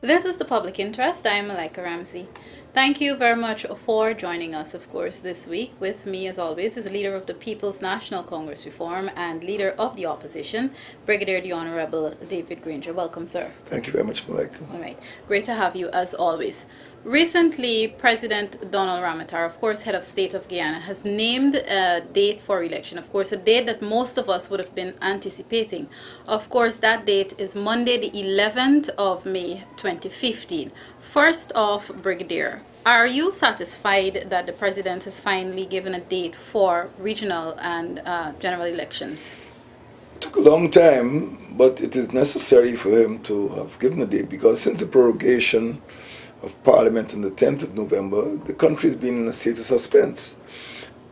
This is The Public Interest. I am Malika Ramsey. Thank you very much for joining us, of course, this week. With me, as always, is leader of the People's National Congress Reform and leader of the opposition, Brigadier the Honorable David Granger. Welcome, sir. Thank you very much, Malika. All right. Great to have you, as always. Recently, President Donald Ramotar, of course, head of state of Guyana, has named a date for election. Of course, a date that most of us would have been anticipating. Of course, that date is Monday, the 11th of May, 2015. First off, Brigadier, are you satisfied that the president has finally given a date for regional and general elections? It took a long time, but it is necessary for him to have given a date because since the prorogation of Parliament on the 10th of November, the country has been in a state of suspense.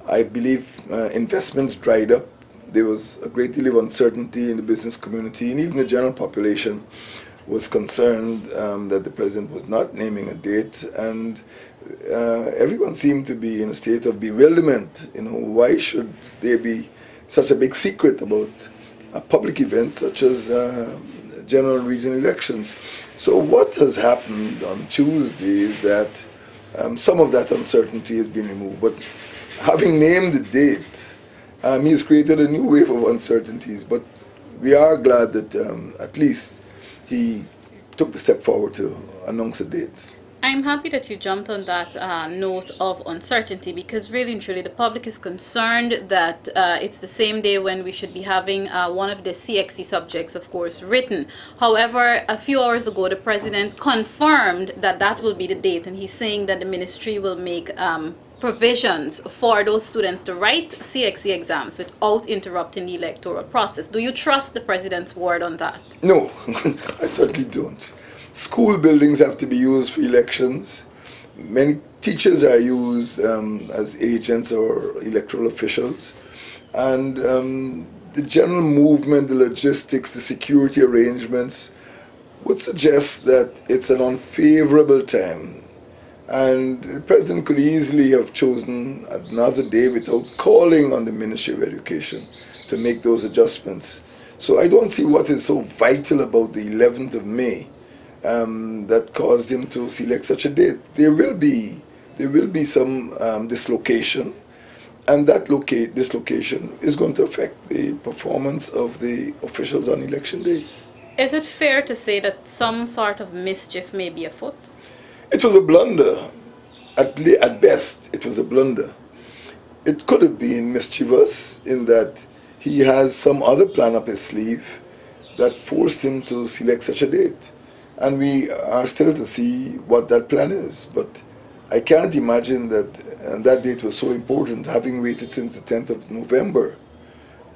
I believe investments dried up. There was a great deal of uncertainty in the business community, and even the general population was concerned that the president was not naming a date, and everyone seemed to be in a state of bewilderment. You know, why should there be such a big secret about a public event such as general and regional elections? So what has happened on Tuesday is that some of that uncertainty has been removed, but having named the date, he has created a new wave of uncertainties, but we are glad that at least he took the step forward to announce a date. I'm happy that you jumped on that note of uncertainty, because really and truly the public is concerned that it's the same day when we should be having one of the CXC subjects, of course, written. However, a few hours ago, the president confirmed that that will be the date, and he's saying that the ministry will make provisions for those students to write CXC exams without interrupting the electoral process. Do you trust the president's word on that? No, I certainly don't. School buildings have to be used for elections. Many teachers are used as agents or electoral officials. And the general movement, the logistics, the security arrangements would suggest that it's an unfavorable time. And the president could easily have chosen another day without calling on the Ministry of Education to make those adjustments. So I don't see what is so vital about the 11th of May that caused him to select such a date. There will be some dislocation, and that dislocation is going to affect the performance of the officials on election day. Is it fair to say that some sort of mischief may be afoot? It was a blunder. At best, it was a blunder. It could have been mischievous in that he has some other plan up his sleeve that forced him to select such a date. And we are still to see what that plan is. But I can't imagine that that date was so important, having waited since the 10th of November.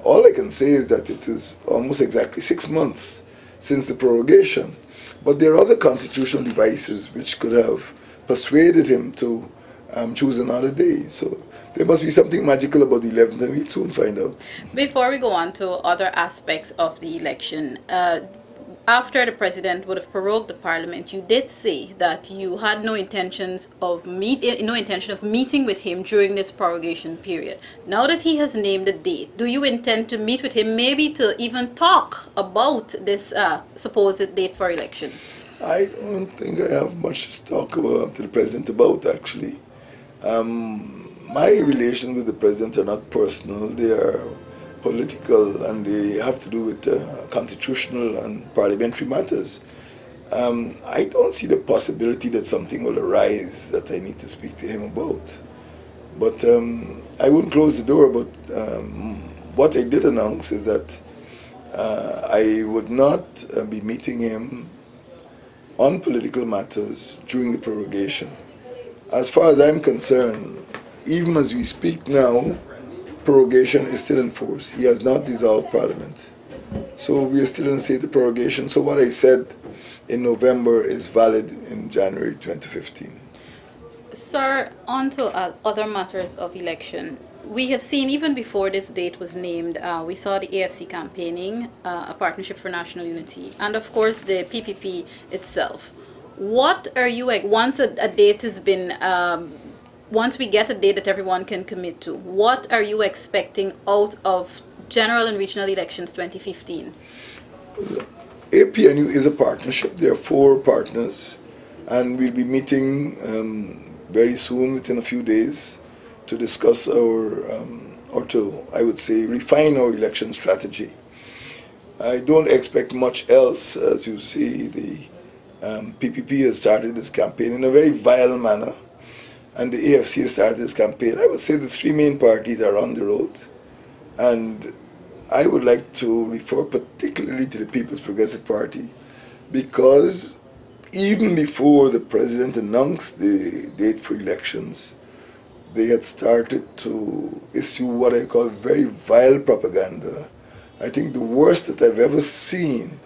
All I can say is that it is almost exactly 6 months since the prorogation. But there are other constitutional devices which could have persuaded him to choose another day. So there must be something magical about the 11th, and we'll soon find out. Before we go on to other aspects of the election, after the president would have prorogued the parliament, you did say that you had no intention of meeting with him during this prorogation period. Now that he has named a date, do you intend to meet with him, maybe to even talk about this supposed date for election? I don't think I have much to talk to the president about, actually. My relations with the president are not personal. They are political, and they have to do with constitutional and parliamentary matters. I don't see the possibility that something will arise that I need to speak to him about. But I wouldn't close the door. But what I did announce is that I would not be meeting him on political matters during the prorogation. As far as I'm concerned, even as we speak now, prorogation is still in force. He has not dissolved Parliament. So we are still in a state of prorogation. So what I said in November is valid in January 2015. Sir, on to other matters of election. We have seen, even before this date was named, we saw the AFC campaigning, a Partnership for National Unity, and of course the PPP itself. What are you, once a date has been once we get a date that everyone can commit to, what are you expecting out of general and regional elections 2015? APNU is a partnership. There are 4 partners, and we'll be meeting very soon, within a few days, to discuss or to, I would say, refine our election strategy. I don't expect much else. As you see, the PPP has started its campaign in a very vile manner, and the AFC has started its campaign. I would say the 3 main parties are on the road, and I would like to refer particularly to the People's Progressive Party, because even before the president announced the date for elections, they had started to issue what I call very vile propaganda. I think the worst that I've ever seen,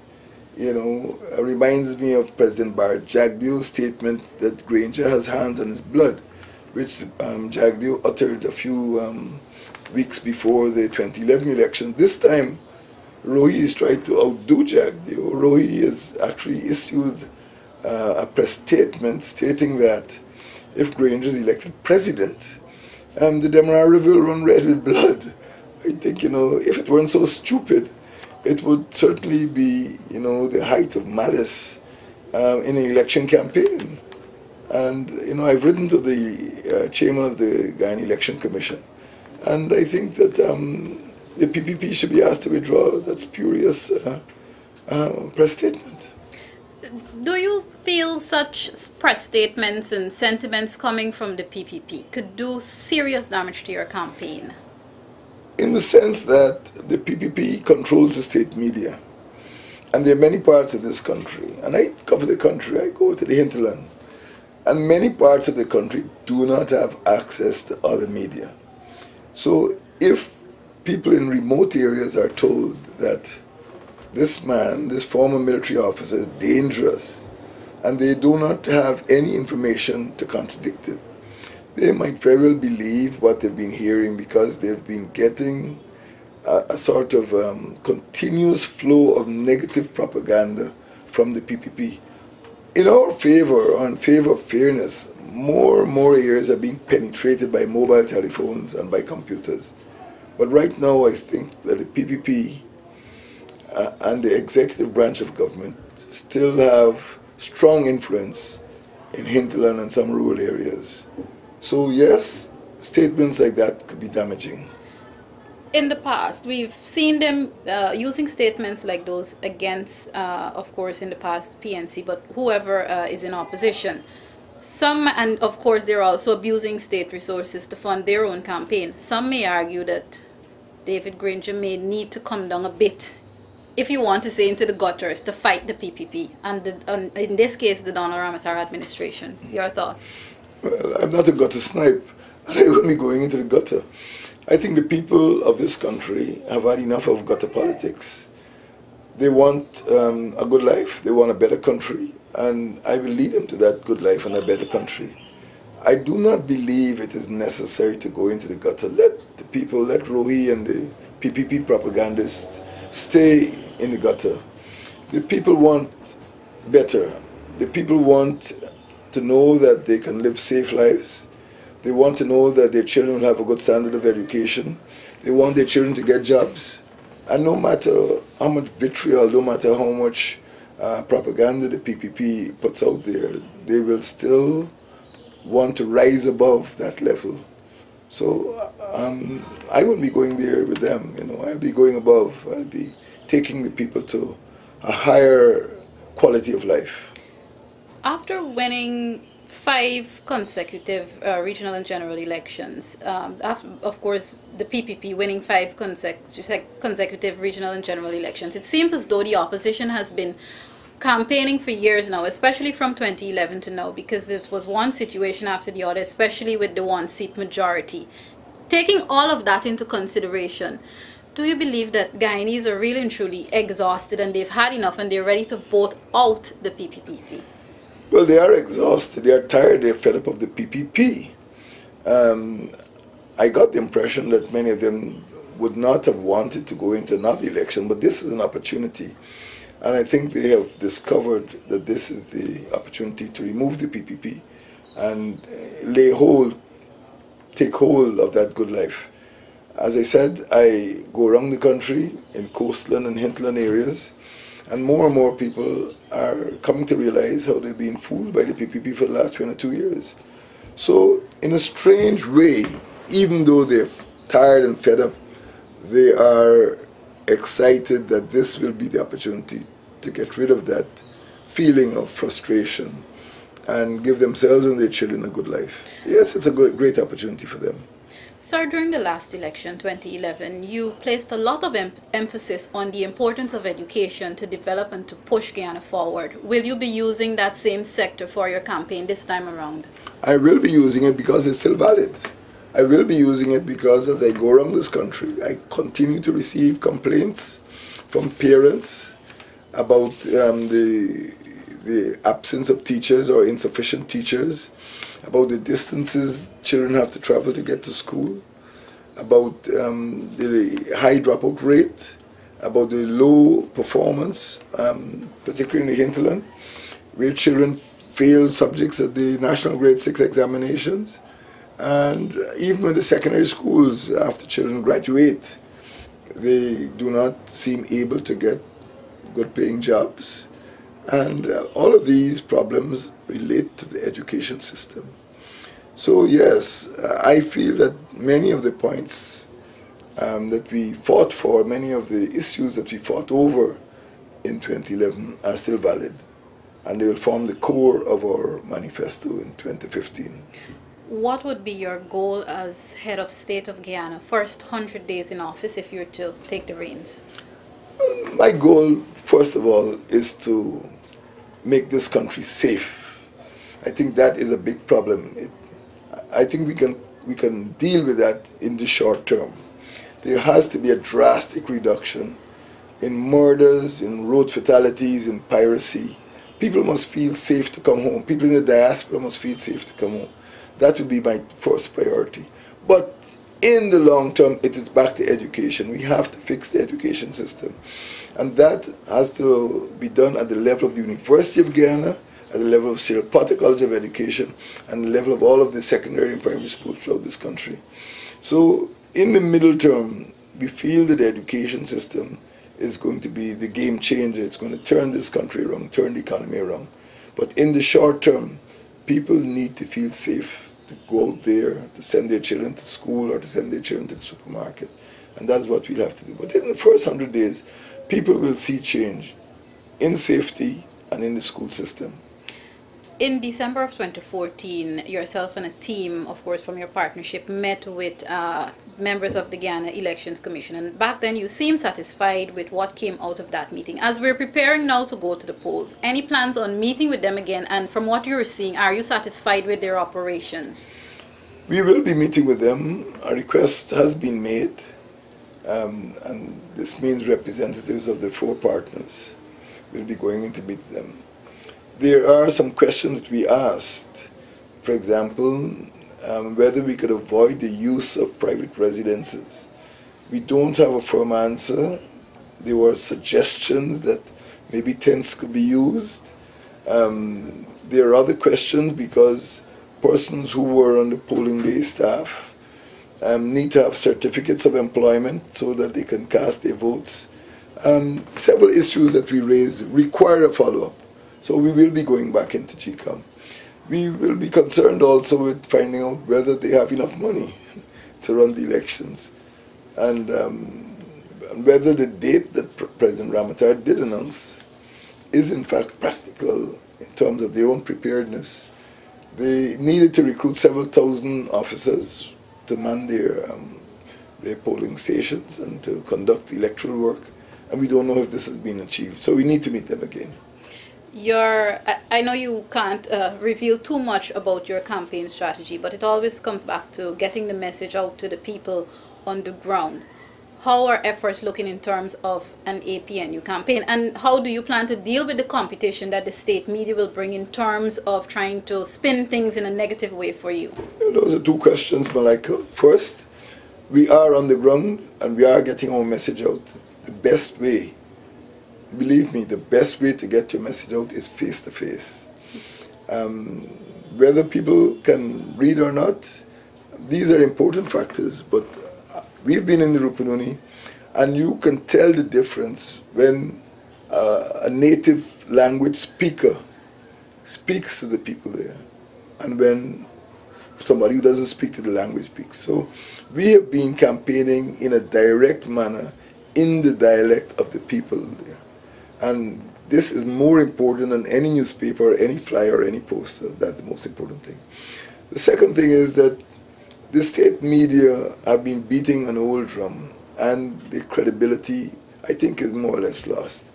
reminds me of President Bart Jagdeo's statement that Granger has hands on his blood, which Jagdeo uttered a few weeks before the 2011 election. This time, Rohi is trying to outdo Jagdeo. Rohi has actually issued a press statement stating that if Granger is elected president, the Demerara River will run red with blood. I think, if it weren't so stupid, it would certainly be, the height of malice in an election campaign. And, I've written to the chairman of the Guyana Election Commission, and I think that the PPP should be asked to withdraw that spurious press statement. Do you feel such press statements and sentiments coming from the PPP could do serious damage to your campaign? In the sense that the PPP controls the state media. And there are many parts of this country, and I cover the country, I go to the hinterland, and many parts of the country do not have access to other media. So if people in remote areas are told that this man, this former military officer, is dangerous, and they do not have any information to contradict it, they might very well believe what they've been hearing, because they've been getting a sort of continuous flow of negative propaganda from the PPP. In our favor, or in favor of fairness, more and more areas are being penetrated by mobile telephones and by computers. But right now, I think that the PPP and the executive branch of government still have strong influence in hinterland and some rural areas. So yes, statements like that could be damaging. In the past, we've seen them using statements like those against, of course, in the past, PNC, but whoever is in opposition. Some, and of course, they're also abusing state resources to fund their own campaign. Some may argue that David Granger may need to come down a bit, if you want to say, into the gutters to fight the PPP, and in this case, the Donald Ramatara administration. Your thoughts? Well, I'm not a gutter snipe, and I won't be going into the gutter. I think the people of this country have had enough of gutter politics. They want a good life, they want a better country, and I will lead them to that good life and a better country. I do not believe it is necessary to go into the gutter. Let the people, let Rohi and the PPP propagandists stay in the gutter. The people want better. The people want to know that they can live safe lives. They want to know that their children will have a good standard of education. They want their children to get jobs. And no matter how much vitriol, no matter how much propaganda the PPP puts out there, they will still want to rise above that level. So I won't be going there with them. I'll be going above. I'll be taking the people to a higher quality of life. After winning 5 consecutive regional and general elections, of course, the PPP winning 5 consecutive regional and general elections, it seems as though the opposition has been campaigning for years now, especially from 2011 to now, because it was one situation after the other, especially with the 1-seat majority. Taking all of that into consideration, do you believe that Guyanese are really and truly exhausted and they've had enough and they're ready to vote out the PPPC? Well, they are exhausted, they are tired, they're fed up of the PPP. I got the impression that many of them would not have wanted to go into another election, but this is an opportunity. And I think they have discovered that this is the opportunity to remove the PPP and take hold of that good life. As I said, I go around the country in coastal and hinterland areas, And more people are coming to realize how they've been fooled by the PPP for the last 22 years. So in a strange way, even though they're tired and fed up, they are excited that this will be the opportunity to get rid of that feeling of frustration and give themselves and their children a good life. Yes, it's a great opportunity for them. Sir, during the last election, 2011, you placed a lot of emphasis on the importance of education to develop and to push Guyana forward. Will you be using that same sector for your campaign this time around? I will be using it because it's still valid. I will be using it because as I go around this country, I continue to receive complaints from parents about the absence of teachers or insufficient teachers, about the distances children have to travel to get to school, about the high dropout rate, about the low performance, particularly in the hinterland, where children fail subjects at the National Grade 6 examinations. And even in the secondary schools, after children graduate, they do not seem able to get good paying jobs. And all of these problems relate to the education system. So yes, I feel that many of the points that we fought for, many of the issues that we fought over in 2011 are still valid. And they will form the core of our manifesto in 2015. What would be your goal as head of state of Guyana, first 100 days in office, if you were to take the reins? My goal, first of all, is to make this country safe. I think that is a big problem. I think we can deal with that in the short term. There has to be a drastic reduction in murders, in road fatalities, in piracy. People must feel safe to come home. People in the diaspora must feel safe to come home. That would be my first priority. But in the long term, it is back to education. We have to fix the education system. And that has to be done at the level of the University of Guyana, at the level of Cyril Potter College of Education, and the level of all of the secondary and primary schools throughout this country. So in the middle term, we feel that the education system is going to be the game changer. It's going to turn this country around, turn the economy around. But in the short term, people need to feel safe to go out there, to send their children to school or to send their children to the supermarket. And that's what we'll have to do. But in the first 100 days, people will see change in safety and in the school system. In December of 2014, yourself and a team, of course, from your partnership, met with members of the Guyana Elections Commission. And back then, you seemed satisfied with what came out of that meeting. As we're preparing now to go to the polls, any plans on meeting with them again? And from what you're seeing, are you satisfied with their operations? We will be meeting with them. A request has been made. And this means representatives of the four partners will be going in to meet them. There are some questions that we asked. For example, whether we could avoid the use of private residences. We don't have a firm answer. There were suggestions that maybe tents could be used. There are other questions because persons who were on the polling day staff need to have certificates of employment so that they can cast their votes. Several issues that we raised require a follow-up. So we will be going back into GCOM. We will be concerned also with finding out whether they have enough money to run the elections and whether the date that President Ramattar did announce is in fact practical in terms of their own preparedness. They needed to recruit several thousand officers to man their polling stations and to conduct electoral work, and we don't know if this has been achieved. So we need to meet them again. I know you can't reveal too much about your campaign strategy, but it always comes back to getting the message out to the people on the ground. How are efforts looking in terms of an APNU campaign, and how do you plan to deal with the competition that the state media will bring in terms of trying to spin things in a negative way for you? Those are two questions, Malika. First, we are on the ground and we are getting our message out. The best way, believe me, the best way to get your message out is face-to-face. Whether people can read or not, these are important factors, but we've been in the Rupununi, and you can tell the difference when a native language speaker speaks to the people there, and when somebody who doesn't speak to the language speaks. So we have been campaigning in a direct manner in the dialect of the people there. And this is more important than any newspaper, any flyer, or any poster. That's the most important thing. The second thing is that the state media have been beating an old drum, and the credibility, I think, is more or less lost.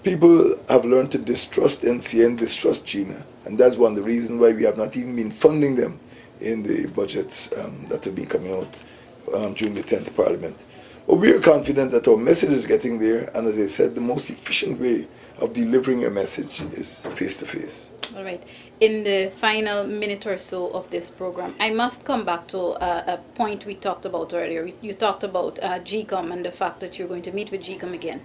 People have learned to distrust NCN, distrust GINA, and that's one of the reasons why we have not even been funding them in the budgets that have been coming out during the 10th Parliament. But we are confident that our message is getting there, and as I said, the most efficient way of delivering a message is face-to-face. All right. In the final minute or so of this program, I must come back to a point we talked about earlier. You talked about GECOM and the fact that you're going to meet with GECOM again.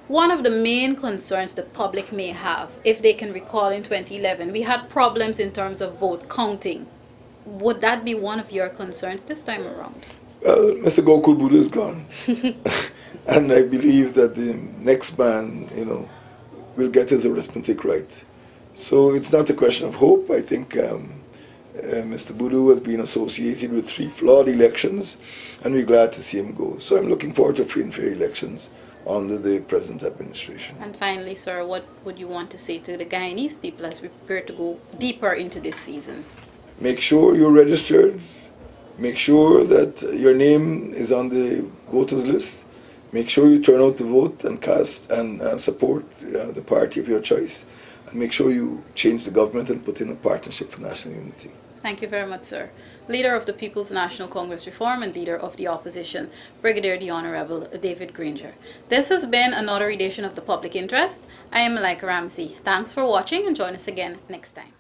One of the main concerns the public may have, if they can recall in 2011, we had problems in terms of vote counting. Would that be one of your concerns this time around? Well, Mr. Gokul Buddha is gone. And I believe that the next man, will get his arithmetic right. So it's not a question of hope. I think Mr. Buddha has been associated with 3 flawed elections, and we're glad to see him go. So I'm looking forward to free and fair elections under the present administration. And finally, sir, what would you want to say to the Guyanese people as we prepare to go deeper into this season? Make sure you're registered. Make sure that your name is on the voters list. Make sure you turn out to vote and cast and support the party of your choice. And make sure you change the government and put in a partnership for national unity. Thank you very much, sir. Leader of the People's National Congress Reform and Leader of the Opposition, Brigadier the Honorable David Granger. This has been another edition of The Public Interest. I am Malaika Ramsey. Thanks for watching, and join us again next time.